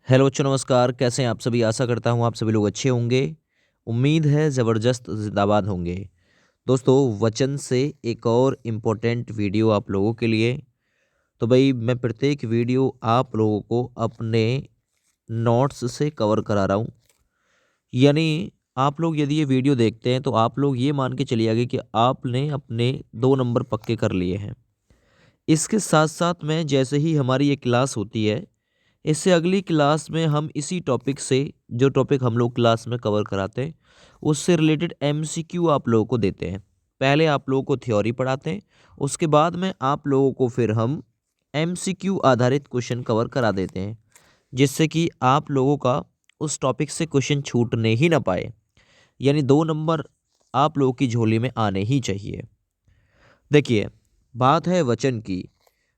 Hello बच्चों, नमस्कार। कैसे हैं आप सभी? आशा करता हूँ आप सभी लोग अच्छे होंगे। उम्मीद है ज़बरदस्त जिंदाबाद होंगे। दोस्तों, वचन से एक और इम्पोर्टेंट वीडियो आप लोगों के लिए। तो भाई, मैं प्रत्येक वीडियो आप लोगों को अपने नोट्स से कवर करा रहा हूँ। यानी आप लोग यदि ये वीडियो देखते हैं तो आप लोग ये मान के चलिए आगे कि आपने अपने 2 नंबर पक्के कर लिए हैं। इसके साथ साथ में जैसे ही हमारी ये क्लास होती है, इससे अगली क्लास में हम इसी टॉपिक से, जो टॉपिक हम लोग क्लास में कवर कराते हैं, उससे रिलेटेड एमसीक्यू आप लोगों को देते हैं। पहले आप लोगों को थ्योरी पढ़ाते हैं, उसके बाद में आप लोगों को फिर हम एमसीक्यू आधारित क्वेश्चन कवर करा देते हैं, जिससे कि आप लोगों का उस टॉपिक से क्वेश्चन छूटने ही ना पाए। यानी 2 नंबर आप लोगों की झोली में आने ही चाहिए। देखिए, बात है वचन की।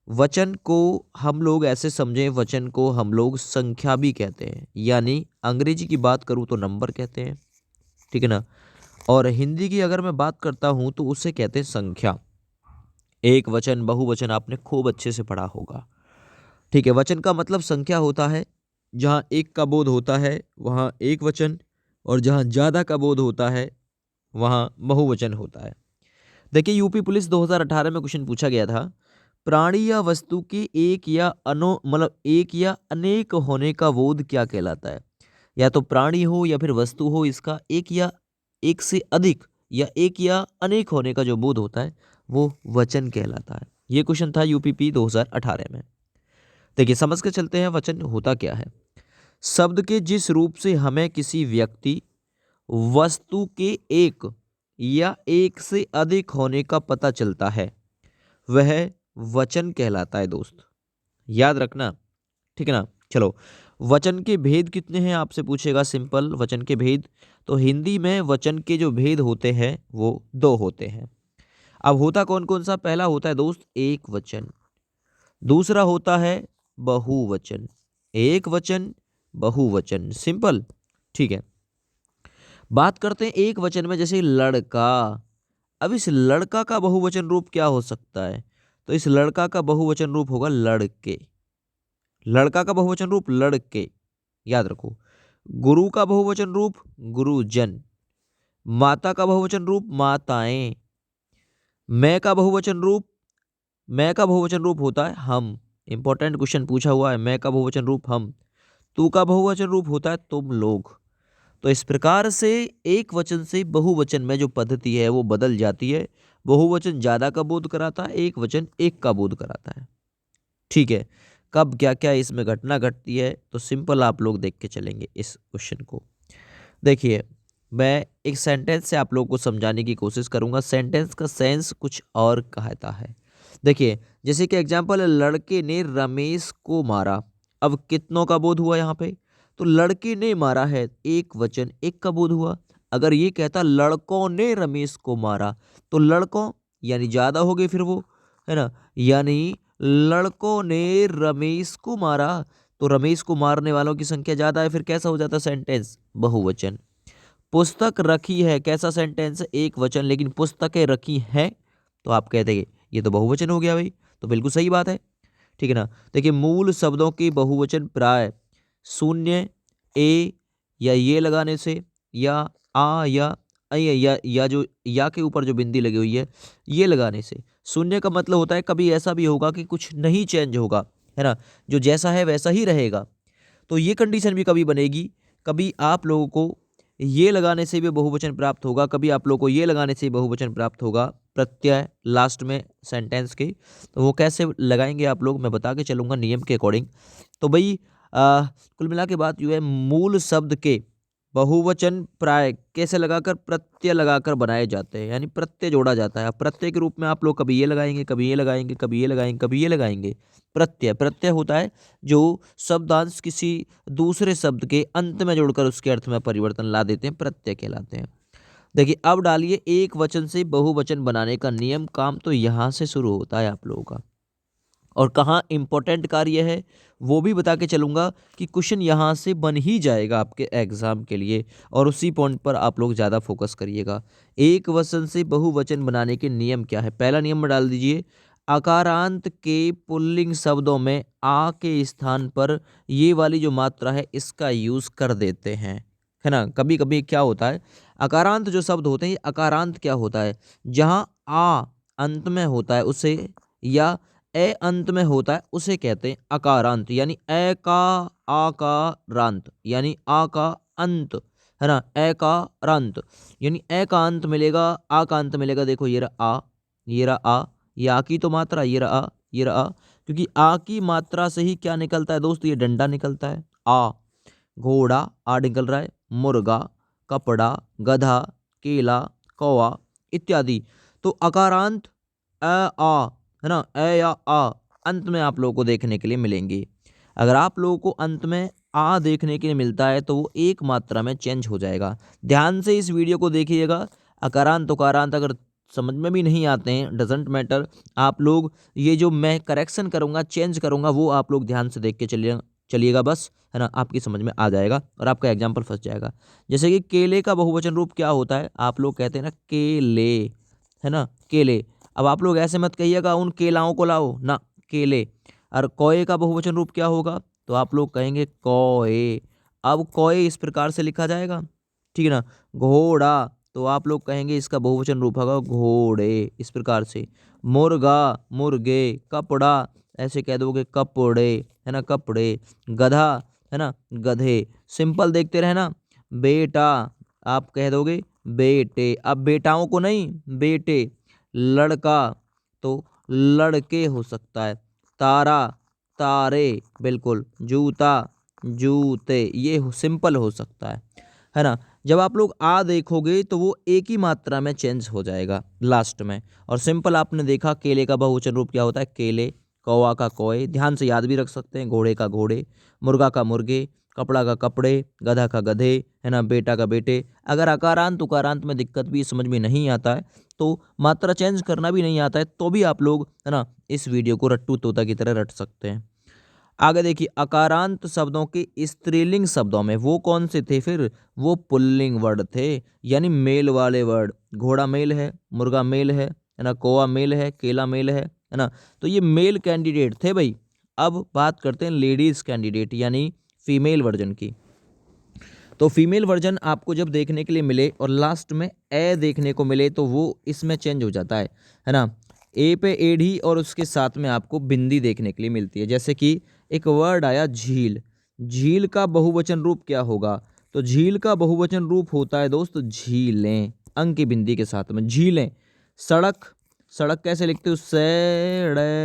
वचन को हम लोग ऐसे समझें, वचन को हम लोग संख्या भी कहते हैं, यानी अंग्रेजी की बात करूँ तो नंबर कहते हैं, ठीक है ना। और हिंदी की अगर मैं बात करता हूँ तो उसे कहते हैं संख्या। एक वचन, बहुवचन आपने खूब अच्छे से पढ़ा होगा, ठीक है। वचन का मतलब संख्या होता है। जहाँ एक का बोध होता है वहाँ एक वचन, और जहाँ ज़्यादा का बोध होता है वहाँ बहुवचन होता है। देखिए, यूपी पुलिस 2018 में क्वेश्चन पूछा गया था, प्राणी या वस्तु के एक या एक या अनेक होने का बोध क्या कहलाता है। या तो प्राणी हो या फिर वस्तु हो, इसका एक या एक से अधिक या एक या अनेक होने का जो बोध होता है वो वचन कहलाता है। ये क्वेश्चन था यूपीपी 2018 में। देखिए, समझ के चलते हैं वचन होता क्या है। शब्द के जिस रूप से हमें किसी व्यक्ति, वस्तु के एक या एक से अधिक होने का पता चलता है, वह वचन कहलाता है दोस्त। याद रखना, ठीक है ना। चलो, वचन के भेद कितने हैं आपसे पूछेगा। सिंपल वचन के भेद, तो हिंदी में वचन के जो भेद होते हैं वो 2 होते हैं। अब होता कौन कौन सा? पहला होता है दोस्त एक वचन, दूसरा होता है बहुवचन। एक वचन, बहुवचन, सिंपल, ठीक है। बात करते हैं एक वचन में, जैसे लड़का। अब इस लड़का का बहुवचन रूप क्या हो सकता है? तो इस लड़का का बहुवचन रूप होगा लड़के। लड़का का बहुवचन रूप लड़के, याद रखो। गुरु का बहुवचन रूप गुरुजन। माता का बहुवचन रूप माताएं। मैं का बहुवचन रूप होता है हम। इंपॉर्टेंट क्वेश्चन पूछा हुआ है, मैं का बहुवचन रूप हम। तू का बहुवचन रूप होता है तुम लोग। तो इस प्रकार से एक वचन से बहुवचन में जो पद्धति है वो बदल जाती है। बहुवचन ज्यादा का बोध कराता है, एक वचन एक का बोध कराता है, ठीक है। कब क्या क्या इसमें घटना घटती है तो सिंपल आप लोग देख के चलेंगे इस क्वेश्चन को। देखिए, मैं एक सेंटेंस से आप लोगों को समझाने की कोशिश करूंगा। सेंटेंस का सेंस कुछ और कहता है। देखिए, जैसे कि एग्जांपल है, लड़के ने रमेश को मारा। अब कितनों का बोध हुआ यहाँ पे? तो लड़के ने मारा है, एक वचन, एक का बोध हुआ। अगर ये कहता लड़कों ने रमेश को मारा, तो लड़कों यानी ज्यादा हो गए फिर वो, है ना। यानी लड़कों ने रमेश को मारा, तो रमेश को मारने वालों की संख्या ज्यादा है, फिर कैसा हो जाता सेंटेंस? बहुवचन। पुस्तक रखी है, कैसा सेंटेंस है? एक वचन, लेकिन पुस्तकें रखी हैं तो आप कहते हैं ये तो बहुवचन हो गया भाई। तो बिल्कुल सही बात है, ठीक है ना। देखिए, मूल शब्दों के बहुवचन प्राय शून्य, ए या ये लगाने से, या आ या ऐ या जो या के ऊपर जो बिंदी लगी हुई है ये लगाने से। शून्य का मतलब होता है कभी ऐसा भी होगा कि कुछ नहीं चेंज होगा, है ना, जो जैसा है वैसा ही रहेगा। तो ये कंडीशन भी कभी बनेगी। कभी आप लोगों को ये लगाने से भी बहुवचन प्राप्त होगा, कभी आप लोगों को ये लगाने से बहुवचन प्राप्त होगा, प्रत्यय लास्ट में सेंटेंस के। तो वो कैसे लगाएंगे आप लोग, मैं बता के चलूंगा नियम के अकॉर्डिंग। तो भाई, कुल मिला के बात यूँ है, मूल शब्द के बहुवचन प्राय कैसे लगाकर? प्रत्यय लगाकर बनाए जाते हैं, यानी प्रत्यय जोड़ा जाता है। अब प्रत्यय के रूप में आप लोग कभी ये लगाएंगे, कभी ये लगाएंगे, कभी ये लगाएंगे, कभी ये लगाएंगे। प्रत्यय, प्रत्यय होता है जो शब्दांश किसी दूसरे शब्द के अंत में जोड़कर उसके अर्थ में परिवर्तन ला देते हैं, प्रत्यय कहलाते हैं। देखिए, अब डालिए एक वचन से बहुवचन बनाने का नियम। काम तो यहाँ से शुरू होता है आप लोगों का, और कहाँ इंपॉर्टेंट कार्य है वो भी बता के चलूंगा कि क्वेश्चन यहाँ से बन ही जाएगा आपके एग्जाम के लिए, और उसी पॉइंट पर आप लोग ज़्यादा फोकस करिएगा। एक वचन से बहुवचन बनाने के नियम क्या है? पहला नियम में डाल दीजिए, अकारांत के पुल्लिंग शब्दों में आ के स्थान पर ये वाली जो मात्रा है इसका यूज कर देते हैं, है ना। कभी कभी क्या होता है, अकारांत जो शब्द होते हैं, ये अकारांत क्या होता है, जहां आ अंत में होता है उसे, या ए अंत में होता है उसे कहते हैं अकारांत, यानी ए का आ का रांत, यानी आ का अंत, है ना, ए का रांत, यानी ए का अंत मिलेगा, आ का अंत मिलेगा। देखो ये रहा आ, ये रहा आ, ये आ की तो मात्रा, ये रहा आ, ये रहा आ, क्योंकि आ की मात्रा से ही क्या निकलता है दोस्त, ये डंडा निकलता है। आ घोड़ा, आ निकल रहा है, मुर्गा, कपड़ा, गधा, केला, कौवा इत्यादि। तो अकारांत आ, है ना, ए या आ अंत में आप लोगों को देखने के लिए मिलेंगे। अगर आप लोगों को अंत में आ देखने के लिए मिलता है तो वो एक मात्रा में चेंज हो जाएगा। ध्यान से इस वीडियो को देखिएगा। अकारांत उकारांत अगर समझ में भी नहीं आते हैं, डजेंट मैटर, आप लोग ये जो मैं करेक्शन करूंगा, चेंज करूंगा, वो आप लोग ध्यान से देख के चलिएगा बस, है ना, आपकी समझ में आ जाएगा और आपका एग्जाम्पल फंस जाएगा। जैसे कि केले का बहुवचन रूप क्या होता है, आप लोग कहते हैं ना केले, है ना, केले। अब आप लोग ऐसे मत कहिएगा उन केलाओं को लाओ ना, केले। और कौए का बहुवचन रूप क्या होगा, तो आप लोग कहेंगे कौए। अब कौए इस प्रकार से लिखा जाएगा, ठीक है ना। घोड़ा, तो आप लोग कहेंगे इसका बहुवचन रूप होगा घोड़े, इस प्रकार से। मुर्गा, मुर्गे। कपड़ा, ऐसे कह दोगे कपड़े, है ना, कपड़े। गधा, है ना, गधे। सिंपल देखते रहना। बेटा, आप कह दोगे बेटे, अब बेटाओं को नहीं, बेटे। लड़का, तो लड़के हो सकता है। तारा, तारे, बिल्कुल। जूता, जूते, ये सिंपल हो सकता है ना। जब आप लोग आ देखोगे तो वो एक ही मात्रा में चेंज हो जाएगा लास्ट में। और सिंपल आपने देखा केले का बहुवचन रूप क्या होता है, केले। कौवा का कौए, ध्यान से याद भी रख सकते हैं, घोड़े का घोड़े, मुर्गा का मुर्गे, कपड़ा का कपड़े, गधा का गधे, है ना, बेटा का बेटे। अगर अकारांत उकारांत में दिक्कत भी समझ में नहीं आता है, तो मात्रा चेंज करना भी नहीं आता है, तो भी आप लोग, है ना, इस वीडियो को रट्टू तोता की तरह रट सकते हैं। आगे देखिए, अकारांत शब्दों के स्त्रीलिंग शब्दों में वो कौन से थे फिर, वो पुल्लिंग वर्ड थे, यानी मेल वाले वर्ड। घोड़ा मेल है, मुर्गा मेल है ना, कौवा मेल है, केला मेल है ना। तो ये मेल कैंडिडेट थे भाई। अब बात करते हैं लेडीज कैंडिडेट यानी फीमेल वर्जन की। तो फीमेल वर्जन आपको जब देखने के लिए मिले और लास्ट में ए देखने को मिले तो वो इसमें चेंज हो जाता है ना। ए पे एडी और उसके साथ में आपको बिंदी देखने के लिए मिलती है। जैसे कि एक वर्ड आया झील, झील का बहुवचन रूप क्या होगा, तो झील का बहुवचन रूप होता है दोस्त झीलें, अंक की बिंदी के साथ में झीलें। सड़क, सड़क कैसे लिखते हो, सड़कें,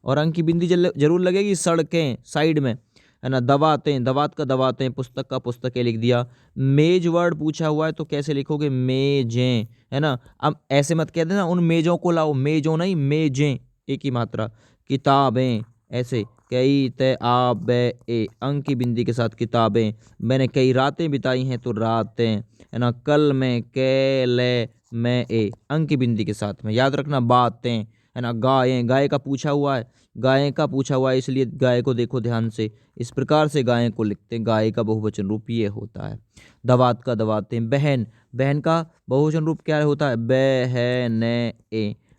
और अंक की बिंदी जरूर लगेगी, सड़कें साइड में, है ना। दवातें, दवात का दवातें, पुस्तक का पुस्तकें लिख दिया। मेज वर्ड पूछा हुआ है तो कैसे लिखोगे, मेजें, है ना। अब ऐसे मत कह देना उन मेजों को लाओ, मेजों नहीं, मेजें, एक ही मात्रा। किताबें, ऐसे कई ते आ बे ए, अंक की बिंदी के साथ किताबें। मैंने कई रातें बिताई हैं तो रातें, है ना। कल में के ले में ए, अंक की बिंदी के साथ में, याद रखना। बातें, है ना। गायें, गाय का पूछा हुआ है, गाय का पूछा हुआ है इसलिए गाय को देखो ध्यान से, इस प्रकार से गाय को लिखते हैं। गाय का बहुवचन रूप ये होता है। दवात का दवातें। बहन, बहन का बहुवचन रूप क्या होता है, बहने,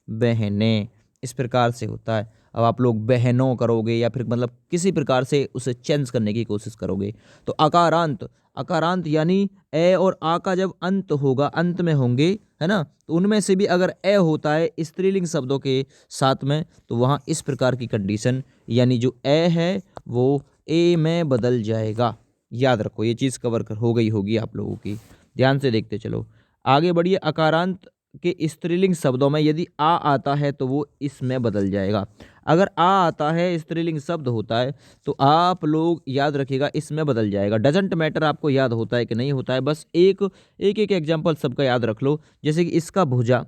बहने, इस प्रकार से होता है। अब आप लोग बहनों करोगे या फिर मतलब किसी प्रकार से उसे चेंज करने की कोशिश करोगे। तो अकारांत, अकारांत यानी ए और आ का जब अंत होगा, अंत में होंगे, है ना, तो उनमें से भी अगर ए होता है स्त्रीलिंग शब्दों के साथ में तो वहाँ इस प्रकार की कंडीशन, यानी जो ए है वो ए में बदल जाएगा। याद रखो ये चीज़ कवर हो गई होगी आप लोगों की। ध्यान से देखते चलो, आगे बढ़िए। अकारांत के स्त्रीलिंग शब्दों में यदि आ आता है तो वो इसमें बदल जाएगा। अगर आ आता है, स्त्रीलिंग शब्द होता है, तो आप लोग याद रखिएगा इसमें बदल जाएगा। डजेंट मैटर आपको याद होता है कि नहीं होता है, बस एक एक एग्जाम्पल सबका याद रख लो। जैसे कि इसका भुजा,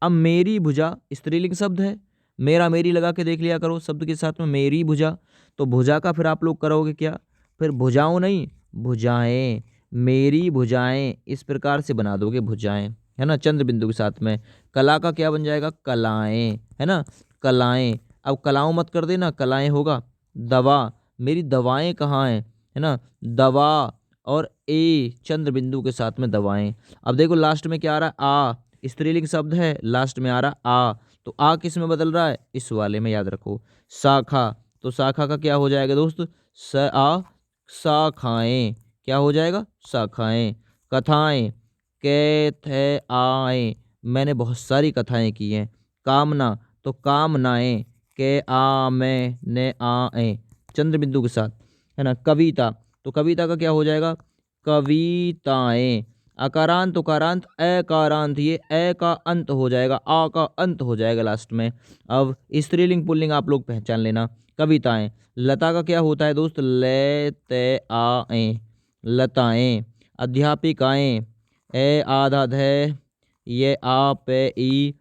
अब मेरी भुजा स्त्रीलिंग शब्द है, मेरा मेरी लगा के देख लिया करो शब्द के साथ में, मेरी भुजा। तो भुजा का फिर आप लोग करोगे क्या, फिर भुजाओं नहीं, भुजाएं, मेरी भुजाएं, इस प्रकार से बना दोगे भुजाएं, है ना, चंद्र बिंदु के साथ में। कला का क्या बन जाएगा, कलाएं, है ना, कलाएं। अब कलाओं मत कर देना, कलाएं होगा। दवा, मेरी दवाएं कहाँ हैं, है ना, दवा, और ए चंद्र बिंदु के साथ में दवाएं। अब देखो लास्ट में क्या आ रहा है, आ स्त्रीलिंग शब्द है, लास्ट में आ रहा आ, तो आ किस में बदल रहा है, इस वाले में, याद रखो। शाखा, तो शाखा का क्या हो जाएगा दोस्त, शाखाएं, क्या हो जाएगा, शाखाएं। कथाएं, थे आए, मैंने बहुत सारी कथाएं की हैं। कामना, तो कामनाएं, के आ में ने आए, चंद्र बिंदु के साथ, है ना। कविता, तो कविता का क्या हो जाएगा, कविताएं। अकारांत, उकारांत, अकारांत, ये ए का अंत हो जाएगा, आ का अंत हो जाएगा लास्ट में। अब स्त्रीलिंग पुल्लिंग आप लोग पहचान लेना। कविताएं, लता का क्या होता है दोस्त, लेते आए, लताएं। अध्यापिकाएं, ए आधा ध, ये आ पे ई,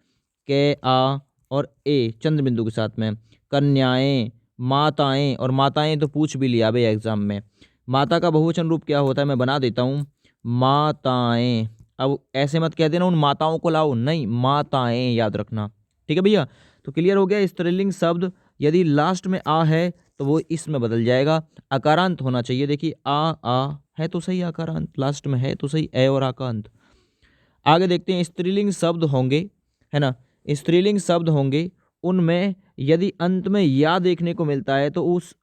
के आ और ए चंद्र बिंदु के साथ में। कन्याएं, माताएं, और माताएं तो पूछ भी लिया भाई एग्जाम में। माता का बहुवचन रूप क्या होता है, मैं बना देता हूँ, माताएं। अब ऐसे मत कह देना उन माताओं को लाओ, नहीं, माताएं याद रखना, ठीक है भैया। तो क्लियर हो गया। स्त्रीलिंग शब्द यदि लास्ट में आ है तो वो इसमें बदल जाएगा। अकारांत होना चाहिए, देखिए आ है तो सही, अकारांत लास्ट में है तो सही, ए और आ का अंत। आगे देखते हैं, स्त्रीलिंग शब्द होंगे, है ना, स्त्रीलिंग शब्द होंगे, उनमें यदि अंत में या देखने को मिलता है तो उस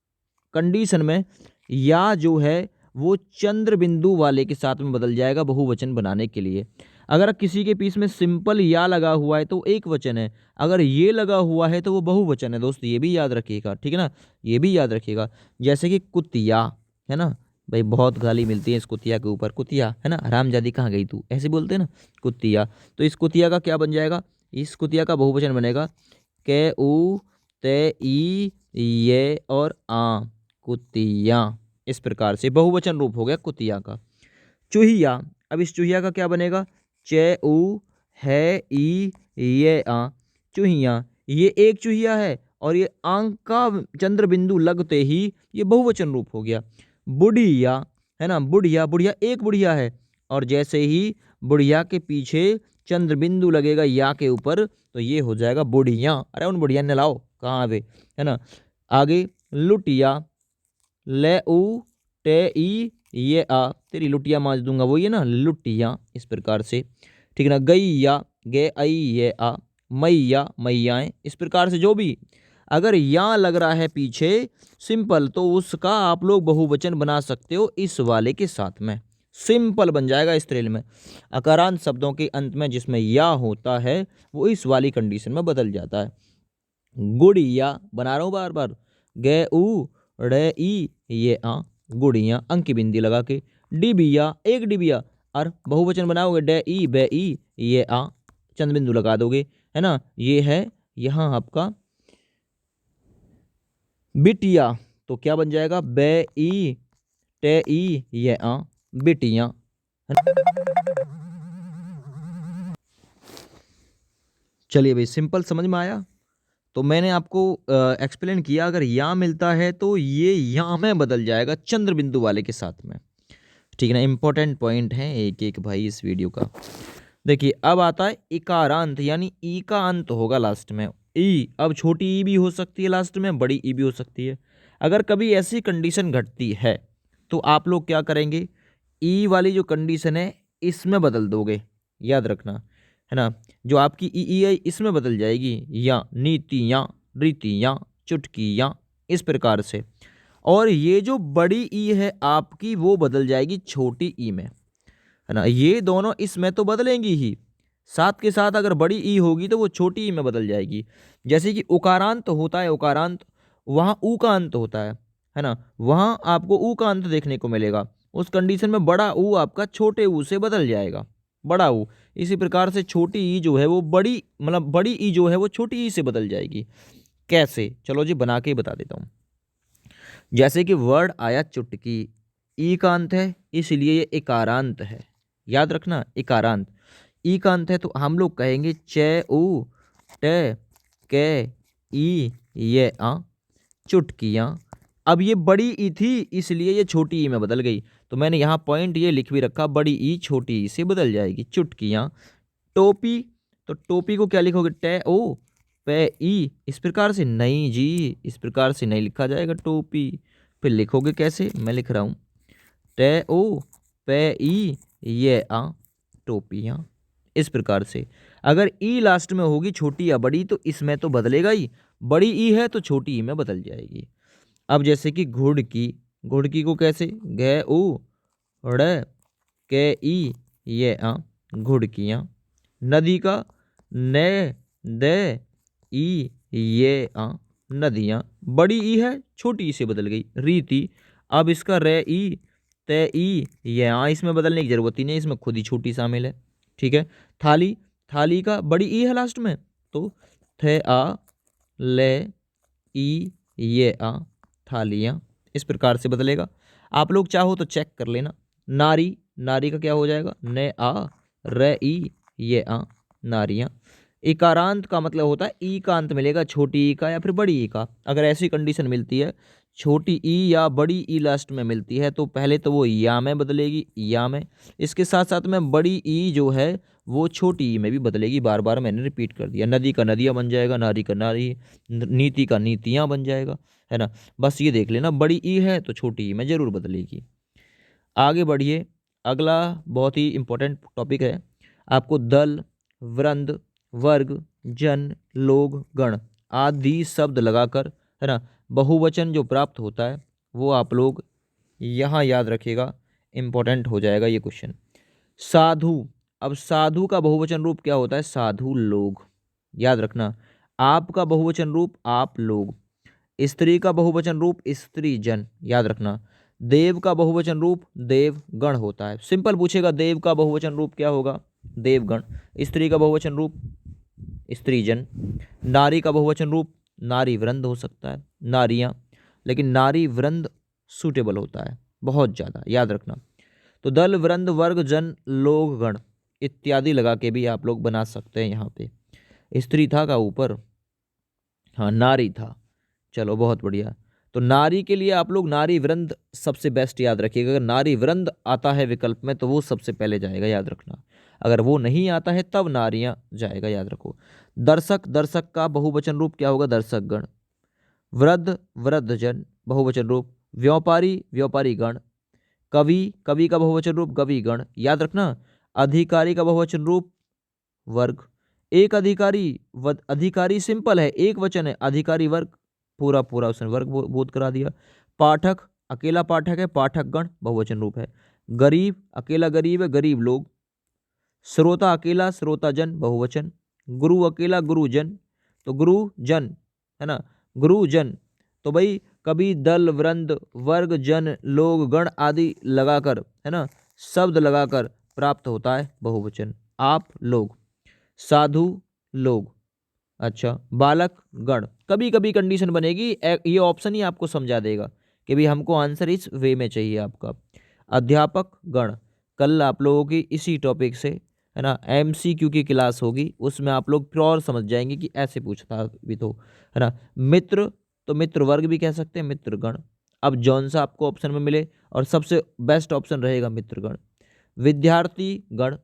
कंडीशन में या जो है वो चंद्र बिंदु वाले के साथ में बदल जाएगा बहुवचन बनाने के लिए। अगर किसी के पीस में सिंपल या लगा हुआ है तो एक वचन है, अगर ये लगा हुआ है तो वो बहुवचन है दोस्त, ये भी याद रखिएगा, ठीक है ना, ये भी याद रखिएगा। जैसे कि कुतिया, है ना भाई, बहुत गाली मिलती है इस कुतिया के ऊपर, कुतिया है ना, हरामजादी कहाँ गई तू, ऐसे बोलते हैं ना, कुतिया। तो इस कुतिया का क्या बन जाएगा, इस कुतिया का बहुवचन बनेगा के उ ते ई ये और आ, कुतिया। इस प्रकार से बहुवचन रूप हो गया कुतिया का। चूहिया, अब इस चूहिया का क्या बनेगा, चे उ है ई ये आ, चूहिया। ये एक चूहिया है और ये आंक का चंद्र बिंदु लगते ही ये बहुवचन रूप हो गया। बुढ़िया, है ना, बुढ़िया, बुढ़िया एक बुढ़िया है, और जैसे ही बुढ़िया के पीछे चंद्र बिंदु लगेगा या के ऊपर तो ये हो जाएगा बुढ़िया। अरे उन बुढ़िया ने लाओ कहाँ पे, है ना। आगे लुटिया, ले उ टे ई ये आ, तेरी लुटिया मांज दूंगा, वो ये ना लुटिया, इस प्रकार से, ठीक है ना। गैया, गे आई ये आ, मैया, मैयाएं, इस प्रकार से जो भी अगर या लग रहा है पीछे सिंपल तो उसका आप लोग बहुवचन बना सकते हो इस वाले के साथ में, सिंपल बन जाएगा स्त्रीलिंग में। अकारांत शब्दों के अंत में जिसमें या होता है वो इस वाली कंडीशन में बदल जाता है। गुड़िया, बना रहा हूँ बार बार, गे उ रे ई ये आ, गुड़िया, अंक की बिंदी लगा के। डिबिया, एक डिबिया, और बहुवचन बनाओगे डे ई बे ई ये आ, चंद बिंदु लगा दोगे, है ना। ये है यहाँ आपका बिटिया, तो क्या बन जाएगा, बे ई टे ई ये आ, बिटिया। चलिए भाई, सिंपल समझ में आया। तो मैंने आपको एक्सप्लेन किया, अगर या मिलता है तो ये या में बदल जाएगा चंद्र बिंदु वाले के साथ में, ठीक है ना। इंपॉर्टेंट पॉइंट है एक एक भाई इस वीडियो का। देखिए अब आता है इकारांत, यानी ई का अंत होगा लास्ट में। ई, अब छोटी ई भी हो सकती है लास्ट में, बड़ी ई भी हो सकती है। अगर कभी ऐसी कंडीशन घटती है तो आप लोग क्या करेंगे, ई वाली जो कंडीशन है इसमें बदल दोगे, याद रखना, है ना। जो आपकी ई है इसमें बदल जाएगी, या नीतियाँ, रीतियाँ, चुटकियाँ, इस प्रकार से। और ये जो बड़ी ई है आपकी वो बदल जाएगी छोटी ई में, है ना। ये दोनों इसमें तो बदलेंगी ही, साथ के साथ अगर बड़ी ई होगी तो वो छोटी ई में बदल जाएगी। जैसे कि उकारांत होता है, उकारांत, वहाँ ऊ का अंत होता है ना, वहाँ आपको ऊ का अंत देखने को मिलेगा। उस कंडीशन में बड़ा ऊ आपका छोटे ऊ से बदल जाएगा, बड़ा ऊ। इसी प्रकार से छोटी ई जो है वो बड़ी, मतलब बड़ी ई जो है वो छोटी ई से बदल जाएगी। कैसे, चलो जी बना के ही बता देता हूँ। जैसे कि वर्ड आया चुटकी, ई का अंत है इसलिए ये इकारांत है, याद रखना, इकारांत। ई का अंत है तो हम लोग कहेंगे चे उ टे के ई ये आ, चुटकियाँ। अब ये बड़ी ई थी इसलिए ये छोटी ई में बदल गई, तो मैंने यहाँ पॉइंट ये लिख भी रखा, बड़ी ई छोटी ई से बदल जाएगी, चुटकियाँ। टोपी, तो टोपी को क्या लिखोगे, टे ओ पे ई, इस प्रकार से नहीं जी, इस प्रकार से नहीं लिखा जाएगा टोपी। फिर लिखोगे कैसे, मैं लिख रहा हूँ, टे ओ पे ई ये आ, टोपियाँ, इस प्रकार से। अगर ई लास्ट में होगी छोटी या बड़ी तो इसमें तो बदलेगा ही, बड़ी ई है तो छोटी ई में बदल जाएगी। अब जैसे कि घुड़की को कैसे, घ उ ड़ के ई ये आ, घुड़कियाँ। नदी का न द ई ये आ, नदियाँ। बड़ी ई है छोटी ई से बदल गई, रीति। अब इसका रे ई ते ई ये आ, इसमें बदलने की जरूरत ही नहीं, इसमें खुद ही छोटी शामिल है। ठीक है। थाली का बड़ी ई है लास्ट में तो थे आ ले ई ये आ, थालियाँ। इस प्रकार से बदलेगा। आप लोग चाहो तो चेक कर लेना। नारी का क्या हो जाएगा, ने आ रे ई ये आ, नारियाँ। इकारांत का मतलब होता है ई का अंत मिलेगा, छोटी ई का या फिर बड़ी ई का। अगर ऐसी कंडीशन मिलती है छोटी ई या बड़ी ई लास्ट में मिलती है तो पहले तो वो या में बदलेगी, या में। इसके साथ साथ में बड़ी ई जो है वो छोटी ई में भी बदलेगी। बार बार मैंने रिपीट कर दिया। नदी का नदियाँ बन जाएगा, नारी का नारी, नीति का नीतियाँ बन जाएगा, है ना। बस ये देख लेना, बड़ी ई है तो छोटी ई में जरूर बदलेगी। आगे बढ़िए। अगला बहुत ही इंपॉर्टेंट टॉपिक है। आपको दल, वृंद, वर्ग, जन, लोग, गण आदि शब्द लगाकर, है ना, बहुवचन जो प्राप्त होता है वो आप लोग यहाँ याद रखिएगा, इंपॉर्टेंट हो जाएगा ये क्वेश्चन। साधु। अब साधु का बहुवचन रूप क्या होता है, साधु लोग, याद रखना। आप का बहुवचन रूप आप लोग। स्त्री का बहुवचन रूप स्त्री जन, याद रखना। देव का बहुवचन रूप देव गण होता है। सिंपल पूछेगा देव का बहुवचन रूप क्या होगा, देवगण। स्त्री का बहुवचन रूप स्त्री जन। नारी का बहुवचन रूप नारी वृंद हो सकता है, नारियां। लेकिन नारी वृंद सूटेबल होता है बहुत ज़्यादा, याद रखना। तो दल, वृंद, वर्ग, जन, लोग, गण इत्यादि लगा के भी आप लोग बना सकते हैं। यहाँ पे स्त्री था का ऊपर, हाँ नारी था, चलो बहुत बढ़िया। तो नारी के लिए आप लोग नारी वृंद सबसे बेस्ट याद रखिएगा। अगर नारी वृंद आता है विकल्प में तो वो सबसे पहले जाएगा, याद रखना। अगर वो नहीं आता है तब नारियां जाएगा, याद रखो। दर्शक का बहुवचन रूप क्या होगा, दर्शक गण। वृद्ध वृद्धजन बहुवचन रूप, व्यापारी गण। कवि का बहुवचन रूप कवि गण, याद रखना। अधिकारी का बहुवचन रूप वर्ग। एक अधिकारी सिंपल है, एक वचन है, अधिकारी वर्ग, पूरा उसने वर्ग बोध करा दिया। पाठक अकेला पाठक है, पाठक गण बहुवचन रूप है। गरीब अकेला गरीब है, गरीब लोग। श्रोता अकेला श्रोताजन बहुवचन। गुरु अकेला गुरुजन, तो गुरुजन, है ना, गुरुजन। तो भाई कभी दल, वृंद, वर्ग, जन, लोग, गण आदि लगाकर, है ना, शब्द लगाकर प्राप्त होता है बहुवचन। आप लोग, साधु लोग। अच्छा, बालक गण। कभी कभी कंडीशन बनेगी, ये ऑप्शन ही आपको समझा देगा कि भाई हमको आंसर इस वे में चाहिए आपका। अध्यापक गण। कल आप लोगों की इसी टॉपिक से, है ना, MCQ की क्लास होगी, उसमें आप लोग प्योर समझ जाएंगे कि ऐसे पूछता भी तो, है ना। मित्र, तो मित्र वर्ग भी कह सकते हैं, मित्रगण। अब जौन सा आपको ऑप्शन में मिले, और सबसे बेस्ट ऑप्शन रहेगा मित्रगण। विद्यार्थी गण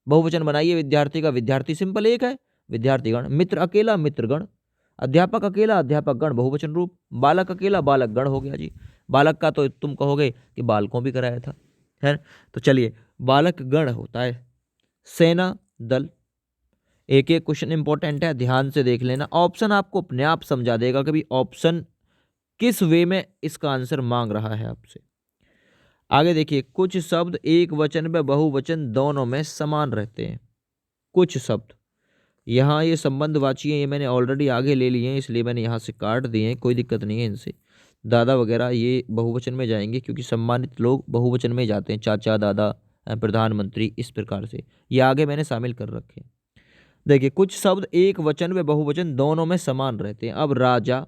बहुवचन बनाइए, विद्यार्थी का विद्यार्थी सिंपल एक है, विद्यार्थीगण। मित्र अकेला मित्रगण। अध्यापक अकेला अध्यापक गण बहुवचन रूप। बालक अकेला बालक गण हो गया जी। बालक का तो तुम कहोगे कि बालकों भी कराया था, है। तो चलिए, बालक गण होता है। सेना दल। एक एक क्वेश्चन इंपॉर्टेंट है, ध्यान से देख लेना। ऑप्शन आपको अपने आप समझा देगा कि भाई ऑप्शन किस वे में इसका आंसर मांग रहा है आपसे। आगे देखिए, कुछ शब्द एक वचन व बहुवचन दोनों में समान रहते हैं। कुछ शब्द, यहाँ ये संबंधवाची हैं, ये मैंने ऑलरेडी आगे ले लिए हैं, इसलिए मैंने यहाँ से काट दिए हैं, कोई दिक्कत नहीं है इनसे। दादा वगैरह ये बहुवचन में जाएंगे क्योंकि सम्मानित लोग बहुवचन में जाते हैं, चाचा, दादा, प्रधानमंत्री, इस प्रकार से ये आगे मैंने शामिल कर रखे हैं। देखिए, कुछ शब्द एक वचन व बहुवचन दोनों में समान रहते हैं। अब राजा,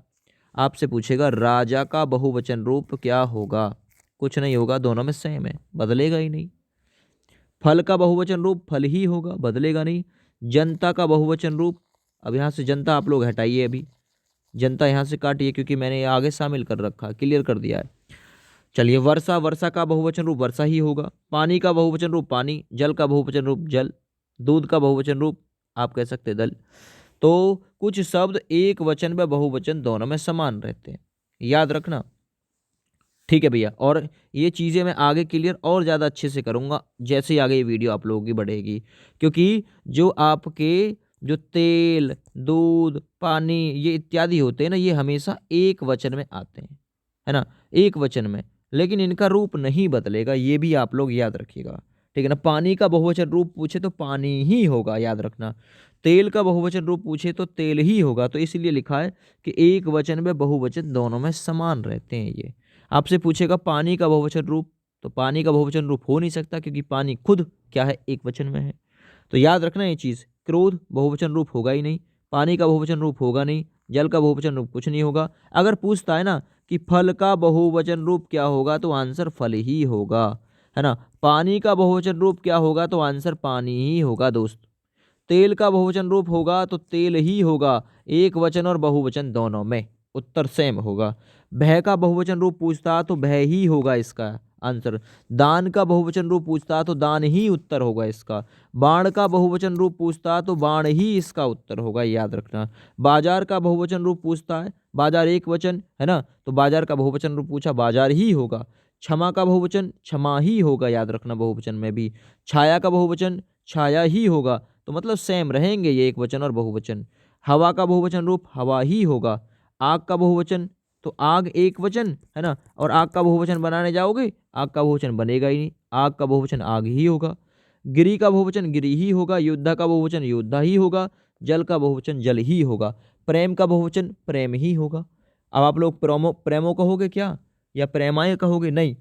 आपसे पूछेगा राजा का बहुवचन रूप क्या होगा, कुछ नहीं होगा, दोनों में सेम है, बदलेगा ही नहीं। फल का बहुवचन रूप फल ही होगा, बदलेगा नहीं। जनता का बहुवचन रूप, अब यहाँ से जनता आप लोग हटाइए, अभी जनता यहाँ से काटिए क्योंकि मैंने ये आगे शामिल कर रखा, क्लियर कर दिया है। चलिए, वर्षा का बहुवचन रूप वर्षा ही होगा। पानी का बहुवचन रूप पानी। जल का बहुवचन रूप जल। दूध का बहुवचन रूप आप कह सकते दल। तो कुछ शब्द एक वचन व बहुवचन दोनों में समान रहते हैं, याद रखना। ठीक है भैया। और ये चीज़ें मैं आगे क्लियर और ज़्यादा अच्छे से करूँगा जैसे ही आगे ये वीडियो आप लोगों की बढ़ेगी, क्योंकि जो आपके जो तेल, दूध, पानी ये इत्यादि होते हैं ना, ये हमेशा एक वचन में आते हैं, है ना, एक वचन में। लेकिन इनका रूप नहीं बदलेगा, ये भी आप लोग याद रखिएगा, ठीक है ना। पानी का बहुवचन रूप पूछे तो पानी ही होगा, याद रखना। तेल का बहुवचन रूप पूछे तो तेल ही होगा। तो इसलिए लिखा है कि एक वचन में बहुवचन दोनों में समान रहते हैं। ये आपसे पूछेगा पानी का बहुवचन रूप, तो पानी का बहुवचन रूप हो नहीं सकता, क्योंकि पानी खुद क्या है, एक वचन में है। तो याद रखना ये चीज़। क्रोध बहुवचन रूप होगा ही नहीं, पानी का बहुवचन रूप होगा नहीं, जल का बहुवचन रूप कुछ नहीं होगा। अगर पूछता है ना कि फल का बहुवचन रूप क्या होगा, तो आंसर फल ही होगा, है ना। पानी का बहुवचन रूप क्या होगा, तो आंसर पानी ही होगा दोस्त। तेल का बहुवचन रूप होगा तो तेल ही होगा, एक वचन और बहुवचन दोनों में उत्तर सेम होगा। भय का बहुवचन रूप पूछता तो भय ही होगा इसका आंसर। दान का बहुवचन रूप पूछता तो दान ही उत्तर होगा इसका। बाण का बहुवचन रूप पूछता तो बाण ही इसका उत्तर होगा, याद रखना। बाजार का बहुवचन रूप पूछता है, बाजार एक वचन है ना, तो बाजार का बहुवचन रूप पूछा, बाजार ही होगा। क्षमा का बहुवचन क्षमा ही होगा, याद रखना, बहुवचन में भी। छाया का बहुवचन छाया ही होगा, तो मतलब सेम रहेंगे ये एक वचन और बहुवचन। हवा का बहुवचन रूप हवा ही होगा। आग का बहुवचन तो आग एक वचन है ना, और आग का बहुवचन बनाने जाओगे, आग का बहुवचन बनेगा ही नहीं, आग का बहुवचन आग ही होगा। गिरी का बहुवचन गिरी ही होगा। योद्धा का बहुवचन योद्धा ही होगा। जल का बहुवचन जल ही होगा। प्रेम का बहुवचन प्रेम ही होगा। अब आप लोग प्रेमो कहोगे क्या, या प्रेमाय कहोगे, नहीं,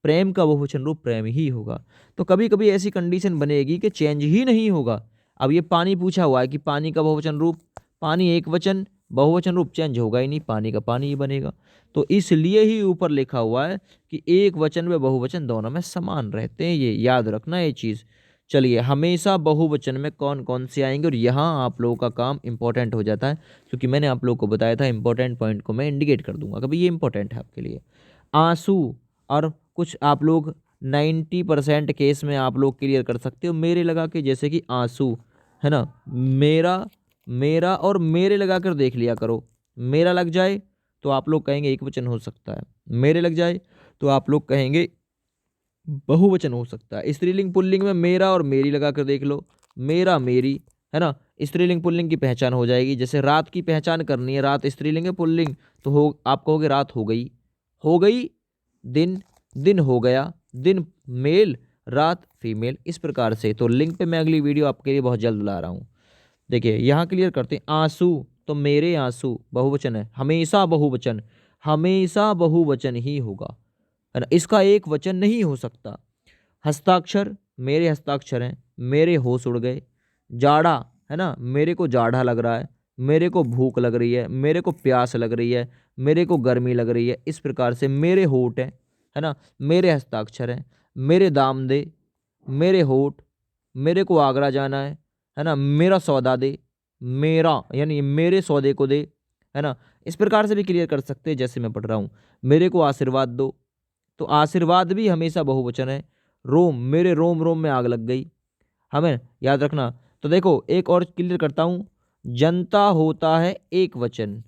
प्रेम का बहुवचन रूप प्रेम ही होगा। तो कभी कभी ऐसी कंडीशन बनेगी कि चेंज ही नहीं होगा। अब ये पानी पूछा हुआ है कि पानी का बहुवचन रूप, पानी एक वचन, बहुवचन रूप चेंज होगा ही नहीं, पानी का पानी ही बनेगा। तो इसलिए ही ऊपर लिखा हुआ है कि एक वचन व बहुवचन दोनों में समान रहते हैं, ये याद रखना ये चीज़। चलिए, हमेशा बहुवचन में कौन कौन से आएंगे, और यहाँ आप लोगों का काम इंपॉर्टेंट हो जाता है, क्योंकि मैंने आप लोगों को बताया था इंपॉर्टेंट पॉइंट को मैं इंडिकेट कर दूंगा, कभी ये इंपॉर्टेंट है आपके लिए। आंसू, और कुछ आप लोग 90% केस में आप लोग क्लियर कर सकते हो मेरे लगा के, जैसे कि आंसू है ना, मेरा, मेरा और मेरे लगा कर देख लिया करो। मेरा लग जाए तो आप लोग कहेंगे एक वचन हो सकता है, मेरे लग जाए तो आप लोग कहेंगे बहुवचन हो सकता है। स्त्रीलिंग पुल्लिंग में मेरा और मेरी लगा कर देख लो, मेरा मेरी, है ना, स्त्रीलिंग पुल्लिंग की पहचान हो जाएगी। जैसे रात की पहचान करनी है, रात स्त्रीलिंग है पुल्लिंग, तो हो आप कहोगे रात हो गई, हो गई, दिन, दिन हो गया, दिन मेल, रात फीमेल, इस प्रकार से। तो लिंक पे मैं अगली वीडियो आपके लिए बहुत जल्द ला रहा हूँ। देखिए यहाँ क्लियर करते हैं। आंसू तो मेरे आंसू बहुवचन है, हमेशा बहुवचन, हमेशा बहुवचन ही होगा, है ना, इसका एक वचन नहीं हो सकता। हस्ताक्षर, मेरे हस्ताक्षर हैं, मेरे होश उड़ गए। जाड़ा है ना, मेरे को जाड़ा लग रहा है, मेरे को भूख लग रही है, मेरे को प्यास लग रही है, मेरे को गर्मी लग रही है, इस प्रकार से मेरे होठ हैं, है ना, मेरे हस्ताक्षर हैं। मेरे दाम दे, मेरे होठ, मेरे को आगरा जाना है ना, मेरा सौदा दे, मेरा यानी मेरे सौदे को दे, है ना, इस प्रकार से भी क्लियर कर सकते हैं जैसे मैं पढ़ रहा हूँ। मेरे को आशीर्वाद दो, तो आशीर्वाद भी हमेशा बहुवचन है। रोम, मेरे रोम रोम में आग लग गई, हमें याद रखना। तो देखो एक और क्लियर करता हूँ। जनता होता है एक वचन,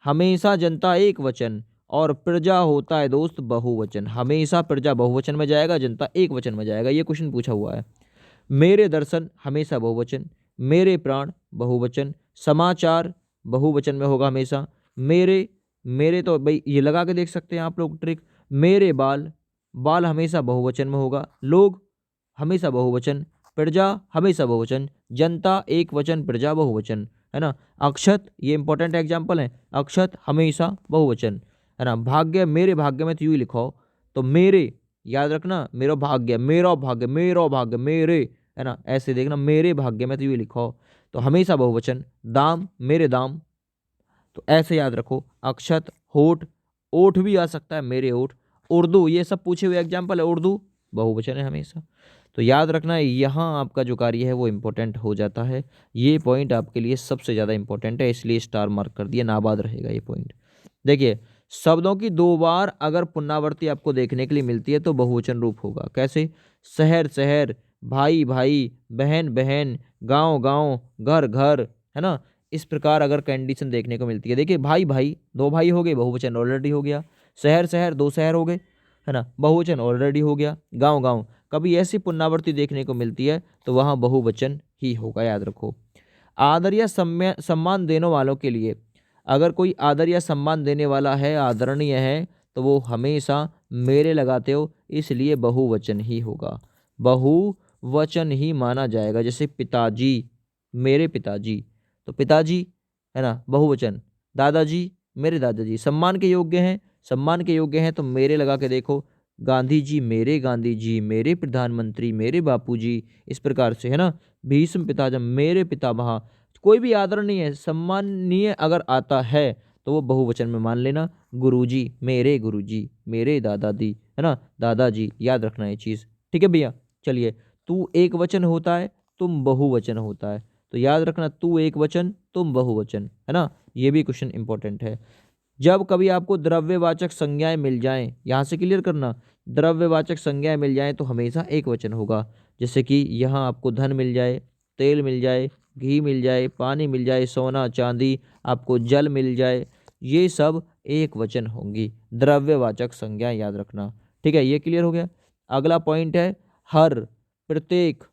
हमेशा जनता एक वचन, और प्रजा होता है दोस्त बहुवचन, हमेशा प्रजा बहुवचन में जाएगा, जनता एक वचन में जाएगा। ये क्वेश्चन पूछा हुआ है। मेरे दर्शन हमेशा बहुवचन, मेरे प्राण बहुवचन, समाचार बहुवचन में होगा हमेशा। मेरे, मेरे तो भाई ये लगा के देख सकते हैं आप लोग ट्रिक। मेरे बाल, बाल हमेशा बहुवचन में होगा। लोग हमेशा बहुवचन, प्रजा हमेशा बहुवचन, जनता एक वचन, प्रजा बहुवचन, है ना। अक्षत, ये इंपॉर्टेंट एग्जाम्पल है, अक्षत हमेशा बहुवचन, है ना। भाग्य, मेरे भाग्य में तो यूँ लिखो, तो मेरे, याद रखना, मेरा भाग्य, मेरा भाग्य, मेरा भाग्य, मेरे, है ना, ऐसे देखना, मेरे भाग्य में तो यूँ लिखो, तो हमेशा बहुवचन। दाम, मेरे दाम, तो ऐसे याद रखो। अक्षत, होठ, ओठ भी आ सकता है, मेरे ओठ। उर्दू, ये सब पूछे हुए एग्जाम्पल है, उर्दू बहुवचन है हमेशा। तो याद रखना यहाँ आपका जो कार्य है वो इम्पोर्टेंट हो जाता है। ये पॉइंट आपके लिए सबसे ज़्यादा इंपॉर्टेंट है, इसलिए स्टार मार्क कर दिया, नाबाद रहेगा ये पॉइंट। देखिए, शब्दों की दो बार अगर पुनरावृत्ति आपको देखने के लिए मिलती है तो बहुवचन रूप होगा। कैसे? शहर शहर, भाई भाई, बहन बहन, गांव गांव, घर घर, है ना, इस प्रकार अगर कंडीशन देखने को मिलती है। देखिए, भाई भाई, दो भाई हो गए, बहुवचन ऑलरेडी हो गया। शहर शहर, दो शहर हो गए, है ना, बहुवचन ऑलरेडी हो गया। गांव गांव, कभी ऐसी पुनरावृत्ति देखने को मिलती है तो वहां बहुवचन ही होगा, याद रखो। आदर या सम्मान देने वालों के लिए, अगर कोई आदर या सम्मान देने वाला है, आदरणीय है, तो वो हमेशा मेरे लगाते हो, इसलिए बहुवचन ही होगा, बहुवचन ही माना जाएगा। जैसे पिताजी, मेरे पिताजी, तो पिताजी है ना बहुवचन। दादाजी, मेरे दादाजी, सम्मान के योग्य हैं, सम्मान के योग्य हैं तो मेरे लगा के देखो। गांधी जी, मेरे गांधी जी, मेरे प्रधानमंत्री, मेरे बापूजी, इस प्रकार से है ना। भीष्म पितामह, मेरे पितामह, कोई भी आदरणीय है, सम्माननीय अगर आता है तो वो बहुवचन में मान लेना। गुरुजी, मेरे गुरुजी, मेरे दादाजी, है ना, दादाजी, याद रखना ये चीज। ठीक है भैया, चलिए। तू एक वचन होता है, तुम बहुवचन होता है, तो याद रखना तू एक वचन, तुम बहुवचन, है ना। ये भी क्वेश्चन इंपॉर्टेंट है। जब कभी आपको द्रव्यवाचक संज्ञाएं मिल जाएं, यहां से क्लियर करना, द्रव्यवाचक संज्ञाएं मिल जाएं तो हमेशा एक वचन होगा। जैसे कि यहाँ आपको धन मिल जाए, तेल मिल जाए, घी मिल जाए, पानी मिल जाए, सोना चांदी, आपको जल मिल जाए, ये सब एक वचन होंगी, द्रव्यवाचक संज्ञा, याद रखना। ठीक है, ये क्लियर हो गया। अगला पॉइंट है हर, प्रत्येक,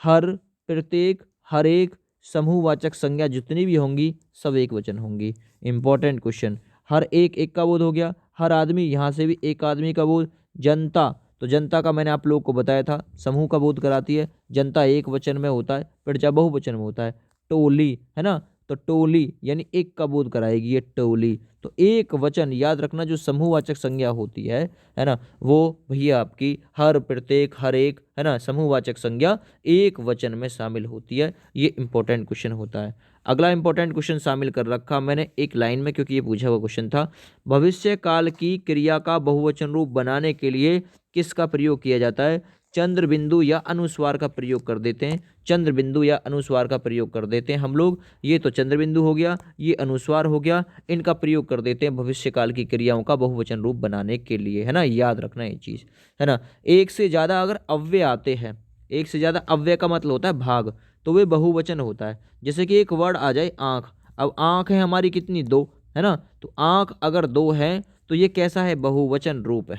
हर, प्रत्येक, हर एक, समूहवाचक संज्ञा जितनी भी होंगी सब एक वचन होंगी। Important question. हर एक, एक का बोध हो गया। हर आदमी, यहाँ से भी एक आदमी का बोध। जनता, तो जनता का मैंने आप लोगों को बताया था, समूह का बोध कराती है। जनता एक वचन में होता है, प्रजा बहुवचन में होता है। टोली, है ना, तो टोली यानी एक का बोध कराएगी ये टोली। तो एक वचन, याद रखना, जो समूहवाचक संज्ञा होती है ना, वो भैया आपकी हर, प्रत्येक, हर एक, है ना, समूहवाचक संज्ञा एक वचन में शामिल होती है। ये इंपॉर्टेंट क्वेश्चन होता है। अगला इंपॉर्टेंट क्वेश्चन शामिल कर रखा मैंने एक लाइन में, क्योंकि ये पूछा हुआ क्वेश्चन था। भविष्य काल की क्रिया का बहुवचन रूप बनाने के लिए किसका प्रयोग किया जाता है? चंद्र बिंदु या अनुस्वार का प्रयोग कर देते हैं। चंद्र बिंदु या अनुस्वार का प्रयोग कर देते हैं हम लोग। ये तो चंद्र बिंदु हो गया, ये अनुस्वार हो गया, इनका प्रयोग कर देते हैं भविष्य काल की क्रियाओं का बहुवचन रूप बनाने के लिए, है ना, याद रखना ये चीज, है ना। एक से ज्यादा अगर अव्यय आते हैं, एक से ज्यादा अव्यय का मतलब होता है भाग, तो वे बहुवचन होता है। जैसे कि एक वर्ड आ जाए आंख, अब आंख है हमारी कितनी? दो, है ना, तो आंख अगर दो है तो ये कैसा है? बहुवचन रूप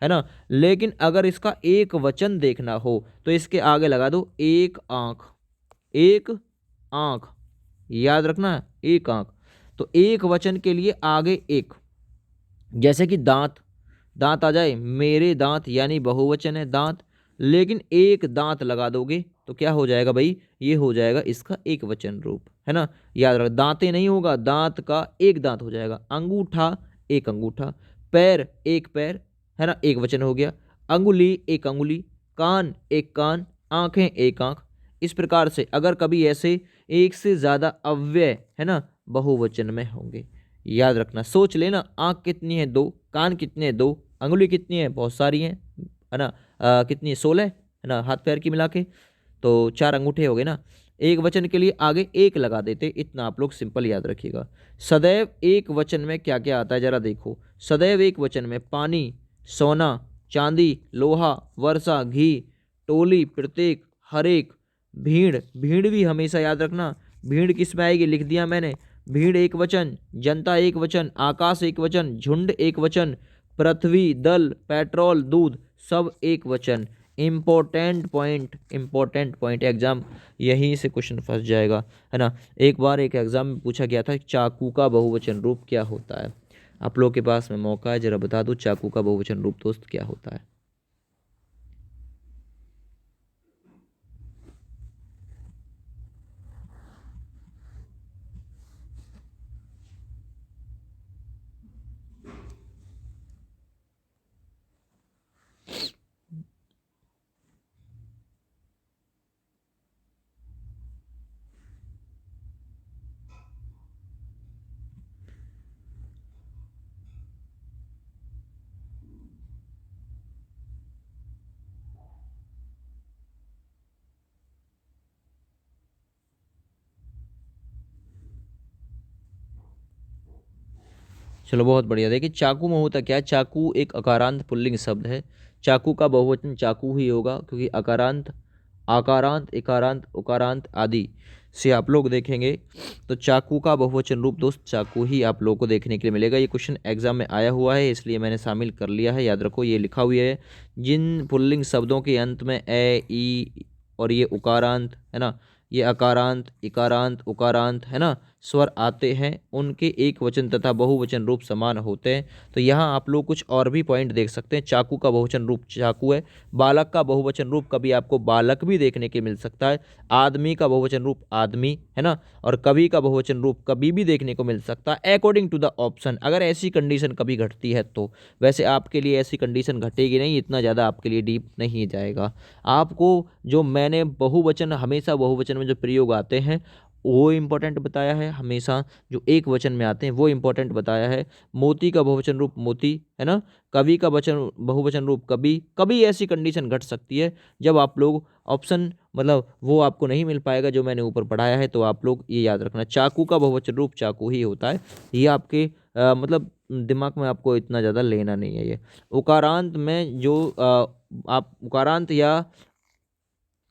है ना। लेकिन अगर इसका एक वचन देखना हो तो इसके आगे लगा दो एक आंख, एक आंख, याद रखना एक आंख। तो एक वचन के लिए आगे एक, जैसे कि दांत, दांत आ जाए, मेरे दांत, यानी बहुवचन है दांत, लेकिन एक दांत लगा दोगे तो क्या हो जाएगा भाई? ये हो जाएगा इसका एक वचन रूप, है ना। याद रख, दांते नहीं होगा, दांत का एक दांत हो जाएगा। अंगूठा, एक अंगूठा। पैर, एक पैर, है ना, एक वचन हो गया। अंगुली, एक अंगुली। कान, एक कान। आंखें, एक आंख। इस प्रकार से अगर कभी ऐसे एक से ज्यादा अव्यय, है ना, बहुवचन में होंगे, याद रखना। सोच लेना, आंख कितनी है? दो। कान कितने हैं? दो। अंगुली कितनी है? बहुत सारी हैं, है ना। कितनी है? 16, है ना, हाथ पैर की मिला के, तो 4 अंगूठे हो गए ना। एक वचन के लिए आगे एक लगा देते, इतना आप लोग सिंपल याद रखिएगा। सदैव एक वचन में क्या क्या आता है जरा देखो। सदैव एक वचन में पानी, सोना, चांदी, लोहा, वर्षा, घी, टोली, प्रत्येक, हर एक, भीड़, भीड़ भी हमेशा याद रखना। भीड़ किस में आएगी? लिख दिया मैंने, भीड़ एक वचन। जनता एक वचन। आकाश एक वचन। झुंड एक वचन। पृथ्वी, दल, पेट्रोल, दूध, सब एक वचन। Important point, important point, exam यहीं से क्वेश्चन फंस जाएगा, है ना। एक बार एक एग्जाम में पूछा गया था चाकू का बहुवचन रूप क्या होता है। आप लोगों के पास में मौका है, जरा बता दो चाकू का बहुवचन रूप दोस्त क्या होता है। चलो बहुत बढ़िया। देखिए चाकू में होता क्या है, चाकू एक अकारांत पुल्लिंग शब्द है। चाकू का बहुवचन चाकू ही होगा, क्योंकि अकारांत, आकारांत, इकारांत, उकारांत आदि से आप लोग देखेंगे तो चाकू का बहुवचन रूप दोस्त चाकू ही आप लोगों को देखने के लिए मिलेगा। ये क्वेश्चन एग्जाम में आया हुआ है, इसलिए मैंने शामिल कर लिया है। याद रखो, ये लिखा हुआ है, जिन पुल्लिंग शब्दों के अंत में ए ई और ये उकारांत है ना, ये अकारांत इकारांत उकारांत है ना स्वर आते हैं, उनके एक वचन तथा बहुवचन रूप समान होते हैं। तो यहाँ आप लोग कुछ और भी पॉइंट देख सकते हैं। चाकू का बहुवचन रूप चाकू है। बालक का बहुवचन रूप कभी आपको बालक भी देखने के मिल सकता है। आदमी का बहुवचन रूप आदमी है ना, और कवि का बहुवचन रूप कभी भी देखने को मिल सकता है अकॉर्डिंग टू द ऑप्शन, अगर ऐसी कंडीशन कभी घटती है तो। वैसे आपके लिए ऐसी कंडीशन घटेगी नहीं, इतना ज़्यादा आपके लिए डीप नहीं जाएगा। आपको जो मैंने बहुवचन, हमेशा बहुवचन में जो प्रयोग आते हैं वो इम्पोर्टेंट बताया है, हमेशा जो एक वचन में आते हैं वो इम्पोर्टेंट बताया है। मोती का बहुवचन रूप मोती है ना, कवि का वचन बहुवचन रूप कवि। कभी ऐसी कंडीशन घट सकती है जब आप लोग ऑप्शन, मतलब वो आपको नहीं मिल पाएगा जो मैंने ऊपर पढ़ाया है, तो आप लोग ये याद रखना। चाकू का बहुवचन रूप चाकू ही होता है। ये आपके मतलब दिमाग में आपको इतना ज़्यादा लेना नहीं है। ये उकारांत में जो आप उकारांत या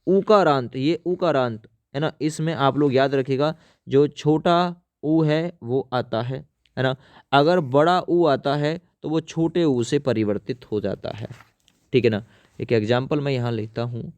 उकारांत, ये उकारांत है ना, इसमें आप लोग याद रखिएगा जो छोटा ऊ है वो आता है ना। अगर बड़ा ऊ आता है तो वो छोटे ऊ से परिवर्तित हो जाता है, ठीक है ना। एक एग्जाम्पल मैं यहाँ लेता हूँ,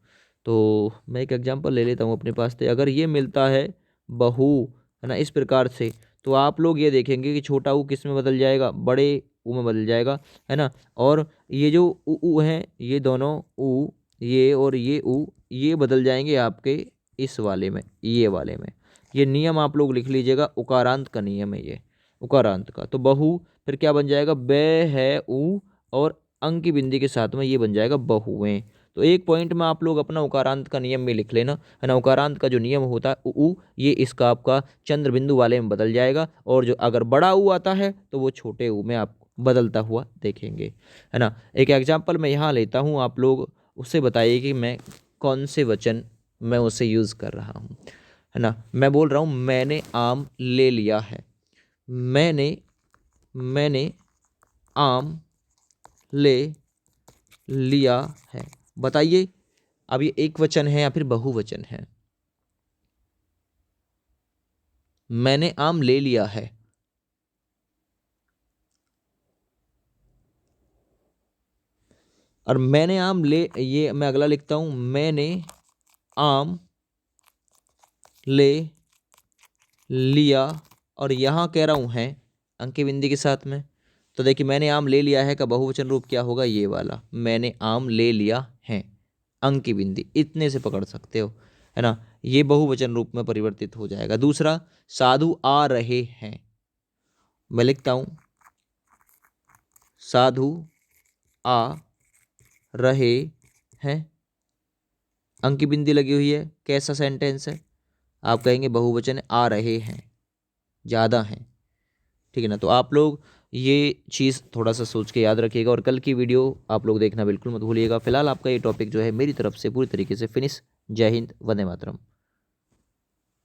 तो मैं एक एग्जाम्पल ले लेता हूँ अपने पास से। अगर ये मिलता है बहु है ना इस प्रकार से, तो आप लोग ये देखेंगे कि छोटा ऊ किस में बदल जाएगा, बड़े ऊ में बदल जाएगा है ना। और ये जो ऊ हैं, ये दोनों ऊ, ये और ये ऊ, ये बदल जाएंगे आपके इस वाले में, ये वाले में। ये नियम आप लोग लिख लीजिएगा, उकारांत का नियम है ये, उकारांत का। तो बहु फिर क्या बन जाएगा, बे है ऊ, और अंक की बिंदी के साथ में ये बन जाएगा बहुएं। तो एक पॉइंट में आप लोग अपना उकारांत का नियम भी लिख लेना है ना। उकारांत का जो नियम होता है ऊ, ये इसका आपका चंद्र बिंदु वाले में बदल जाएगा, और जो अगर बड़ा ऊ आता है तो वो छोटे ऊ में आप बदलता हुआ देखेंगे, है ना। एक एग्जाम्पल मैं यहाँ लेता हूँ, आप लोग उससे बताइए कि मैं कौन से वचन मैं उसे यूज़ कर रहा हूँ, है ना। मैं बोल रहा हूँ मैंने आम ले लिया है। मैंने आम ले लिया है। बताइए अब ये एक वचन है या फिर बहुवचन है। मैंने आम ले लिया है, और मैंने आम ले, ये मैं अगला लिखता हूं, मैंने आम ले लिया, और यहां कह रहा हूं है अंक की बिंदी के साथ में। तो देखिए मैंने आम ले लिया है का बहुवचन रूप क्या होगा, ये वाला, मैंने आम ले लिया है, अंक की बिंदी इतने से पकड़ सकते हो, है ना। ये बहुवचन रूप में परिवर्तित हो जाएगा। दूसरा, साधु आ रहे हैं। मैं लिखता हूं साधु आ रहे हैं, अंक की बिंदी लगी हुई है। कैसा सेंटेंस है, आप कहेंगे बहुवचन है, आ रहे हैं, ज़्यादा हैं, ठीक है ना। तो आप लोग ये चीज़ थोड़ा सा सोच के याद रखिएगा, और कल की वीडियो आप लोग देखना बिल्कुल मत भूलिएगा। फिलहाल आपका ये टॉपिक जो है मेरी तरफ से पूरी तरीके से फिनिश। जय हिंद, वंदे मातरम।